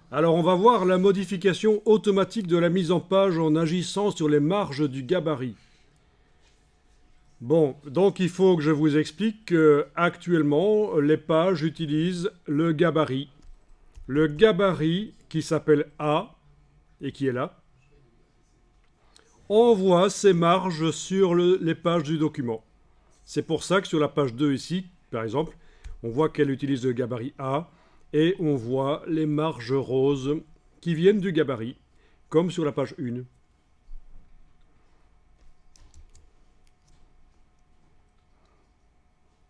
Alors on va voir la modification automatique de la mise en page en agissant sur les marges du gabarit. Bon, donc il faut que je vous explique que actuellement les pages utilisent le gabarit. Le gabarit qui s'appelle A et qui est là envoie ses marges sur les pages du document. C'est pour ça que sur la page 2 ici, par exemple, on voit qu'elle utilise le gabarit A et on voit les marges roses qui viennent du gabarit, comme sur la page 1.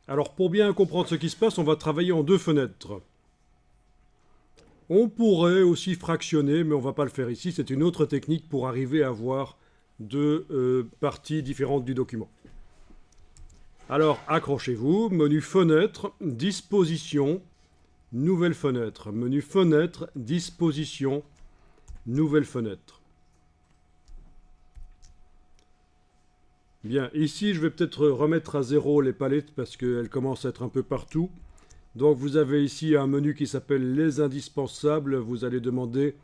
Alors pour bien comprendre ce qui se passe, on va travailler en deux fenêtres. On pourrait aussi fractionner, mais on ne va pas le faire ici. C'est une autre technique pour arriver à avoir deux parties différentes du document. Alors accrochez-vous, menu fenêtre, disposition, nouvelle fenêtre. Menu fenêtre, disposition, nouvelle fenêtre. Bien, ici je vais peut-être remettre à zéro les palettes parce qu'elles commencent à être un peu partout. Donc vous avez ici un menu qui s'appelle les indispensables. Vous allez demander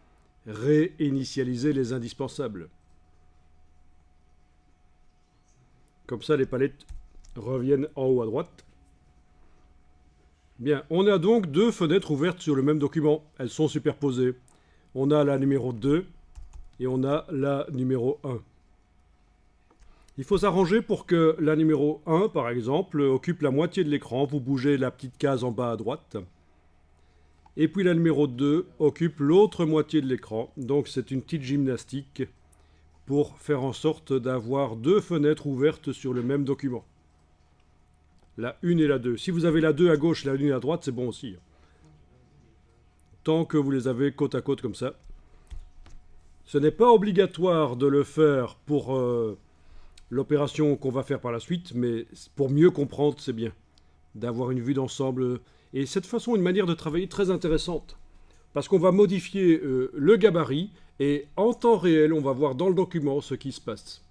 réinitialiser les indispensables. Comme ça les palettes reviennent en haut à droite. Bien, on a donc deux fenêtres ouvertes sur le même document. Elles sont superposées. On a la numéro 2 et on a la numéro 1. Il faut s'arranger pour que la numéro 1, par exemple, occupe la moitié de l'écran. Vous bougez la petite case en bas à droite. Et puis la numéro 2 occupe l'autre moitié de l'écran. Donc c'est une petite gymnastique pour faire en sorte d'avoir deux fenêtres ouvertes sur le même document. La 1 et la 2. Si vous avez la 2 à gauche et la 1 à droite, c'est bon aussi. Tant que vous les avez côte à côte comme ça. Ce n'est pas obligatoire de le faire pour l'opération qu'on va faire par la suite, mais pour mieux comprendre, c'est bien d'avoir une vue d'ensemble. Et cette façon, une manière de travailler très intéressante. Parce qu'on va modifier le gabarit et en temps réel, on va voir dans le document ce qui se passe.